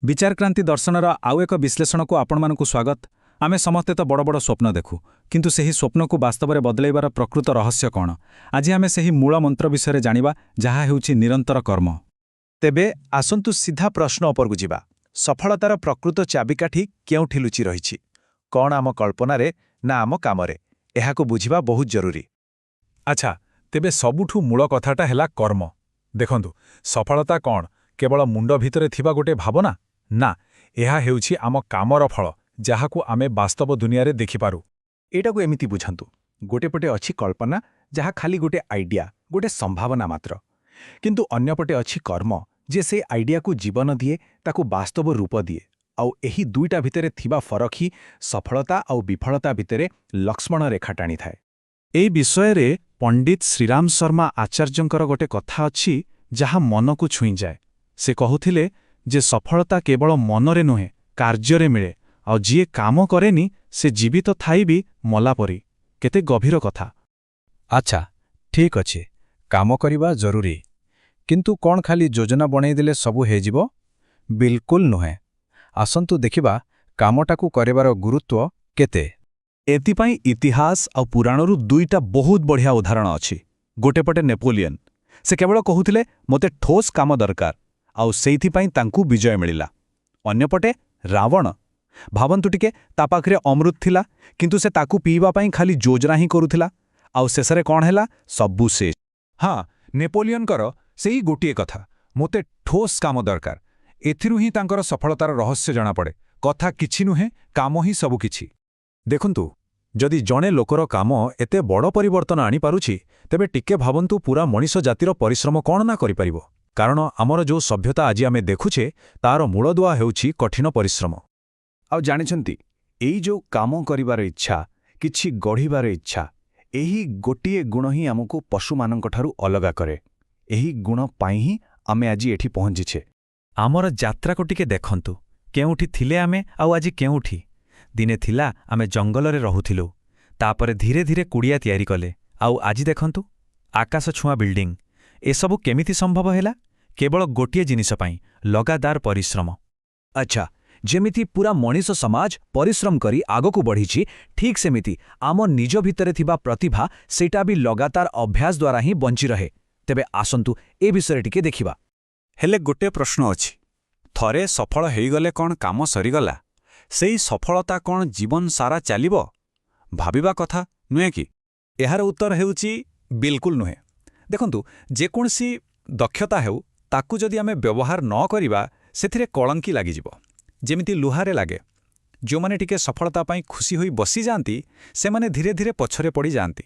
विचारक्रांति दर्शनर आउ एक विश्लेषण को आपणमानकु स्वागत। आमे समस्ते तो बड़ बड़ स्वप्न देखु, किंतु सेही स्वप्न को वास्तव में बदलैबार प्रकृत रहस्य कौन? आज आमे सेही मूल मंत्र विषय जानिबा, जहा हेउछि निरंतर कर्म। तेबे आसंतु सीधा प्रश्न उपरकु जिबा। सफलतार प्रकृत चाबिकाठी केउठी लुचि रहिछि? कौन आम कल्पनारे ना आम कामरे? एहाकु बुझिबा बहुत जरूरी। अच्छा, तेबे सबुठु मूल कथाटा हेला कर्म। देखंतु, सफलता कौन? केवल मुंड भितरे थिबा गोटे भावना ना, एहा हेउछि आम कामर फल, जाहाकु आमे वास्तव दुनियारे देखिपारु। एटाकु एमिति बुझंतु, गोटे पटे अछि कल्पना, जहा खाली गोटे आइडिया, गोटे संभावना मात्र। किंतु अन्य पटे अछि कर्म, जे से आइडिया को जीवन दिए, ताकु वास्तव रूप दिए। आउ एही दुईटा भितरे थिबा फरक ही सफलता आउ विफलता भितरे लक्ष्मण रेखा टाणी थाए। एई विषयरे पंडित श्रीराम शर्मा आचार्यंकर गोटे कथा अछि, जहा मन को छुई जाए। से कहुथिले जे सफलता केवल मनरे नुहे, कार्ୟରେ मिले, और जिए काम करेनी से जीवित थाई भी मला परी। केते गभीर कथा। अच्छा, ठीक अच्छे, काम करिबा जरूरी, किंतु कौन खाली योजना बनै दिले सबु हे जिवो? बिल्कुल नुहे। आसंतु देखिबा कामटाकू करिबार गुरुत्व केते। एतिपाई इतिहास और पुराणरू दुईटा बहुत बढ़िया उदाहरण अछि। गोटे पटे नेपोलियन, से केवल कहूथिले मोते ठोस काम दरकार, आउ सेइथिपाई तांकू विजय मिलिला। अन्यपटे रावण, भावंतु टिके ता पाखरे अमृत थिला, किंतु से ताकू पीवा पाई खाली योजना ही करुथिला, आउ शेषरे कौन हैला? सबु शेष। हाँ, नेपोलियन कर सेही गोटिए कथा, मोते ठोस काम दरकार। एथिरु ही तांकर सफलतार रहस्य जणा पड़े। कथा किछि नुहे, काम ही सबु किछि। देखंतु, जदि जणे लोकर काम एते बड़ परिवर्तन आनी पारुछि, तेबे टिके भावंतु पूरा मनीष जातिर परिश्रम कौन ना करि परिबो। कारण आमर जो सभ्यता आज आमे देखुछे, तार मूलदुआ हेउछि कठिन परिश्रम। आउ जानिछंती, एई जो काम करिबार इच्छा, किछि गढ़िबार इच्छा, एही गोटिए गुण ही हमकु पशुमानंकठारु अलगा करे। एही गुण पाई ही आमे आजी एठी पहुंचिछे। आमर यात्रा को टिके देखंतु, केउठी थिले आमे आउ आजी केउठी। दिने थिला आमे जंगलरे रहुथिलु, तापरे धीरे धीरे कुड़िया तयारी कले, आउ आजी देखंतु आकाश छुआ बिल्डिंग। एसबु केमिति संभव हैला? केवल गोटिए जिनिस पाई, लगातार परिश्रम। अच्छा, जेमिति पूरा मनीष समाज परिश्रम करी आगकू बढ़ीछि, ठीक सेमिति आम निज भितरे थिबा प्रतिभा सेटा भी लगातार अभ्यास द्वारा ही बंची रहे। तेबे आसंतु ए विषय टिके देखिबा। हेले गोटे प्रश्न अछि, थरे सफल हेइगले कौन काम सरीगला? सेई सफलता कौन जीवन सारा चलिबो? भाबिबा कथा नुहे कि? एहार उत्तर हेउछि बिल्कुल नुहे। देखंतु, जेकोसी दक्षता हेउ, ताकू जदि आमे व्यवहार न करिबा, सेथिरे कलंकी लागि जिवो। जेमिति लुहारे लागे। जो माने टिके सफलता पाई खुशी होई बसी जांती, से माने धीरे धीरे पछरे पड़ी जांती।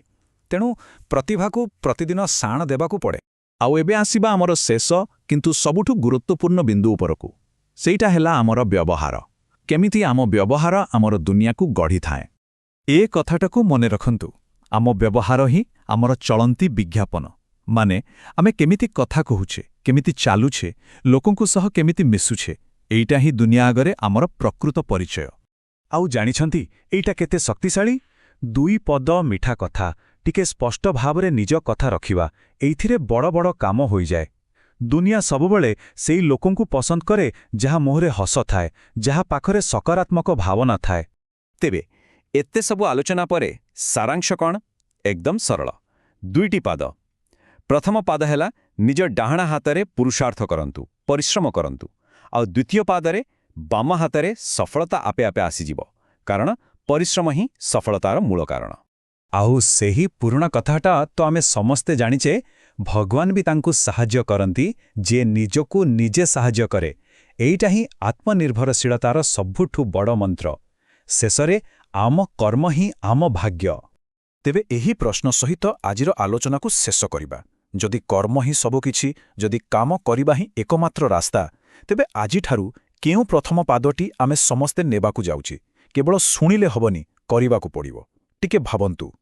तेणु प्रतिभा को प्रतिदिन साण देबाकू पड़े। आउ एबे आसीबा हमर शेष किंतु सबुठु गुरुत्वपूर्ण बिंदु उपरकू। सेइटा हेला हमर व्यवहार। केमिति आम व्यवहार हमर दुनिया को गढ़ी थाए। ए कथाटाकू मने रखंतु, आम व्यवहार ही हमर चलंती विज्ञापन। माने आमे केमिति कथा कहूछे, केमिति चालुछे, लोकंकु सह केमिति मिसुछे, एइटा ही दुनिया आगरे आमर प्रकृत परिचय। आउ जानिछंती एइटा केते शक्तिशाली? दुई पद मिठा कथा, टिके स्पष्ट भावरे निज कथा रखिबा, एइथिरे बड़ बड़ काम होई जाए। दुनिया सबबेले सेई लोकंकु पसंद करे जहा मोहरे हस थाए, जहा पाखरे सकारात्मक भावना थाए। तेबे एत्ते सबु आलोचना परे सारांश कौन? एकदम सरल, दुईटी पाद। प्रथम पाद हैला निज डाहाणा हातरे पुरुषार्थ करंतु, परिश्रम करंतु। आउ द्वितीय पादरे बाम हातरे सफलता आपे आपे आसीजिवो, कारण परिश्रम ही सफलतार मूल कारण। आउ सेही पुराना कथाटा तो आमे समस्ते जानिचे, भगवान भी तांकु साहाय्य करंती, जे निजको निजे साहाय्य करे। एइटा ही आत्मनिर्भरशीलतार सबुठु बड़ मंत्र। शेषरे आम कर्म ही आम भाग्य। तेबे एही प्रश्न सहित आजिर आलोचना को शेष करिबा। जदि कर्म ही सबु किछि, जदि काम करिबा ही एकमात्र रास्ता, तेबे आजिठारु केउ प्रथम पादटी आमे समस्ते नेबाकू जाउछि? केवल शुणिले हबनी, करिबाकू पड़िबो। टिके भाबंतु।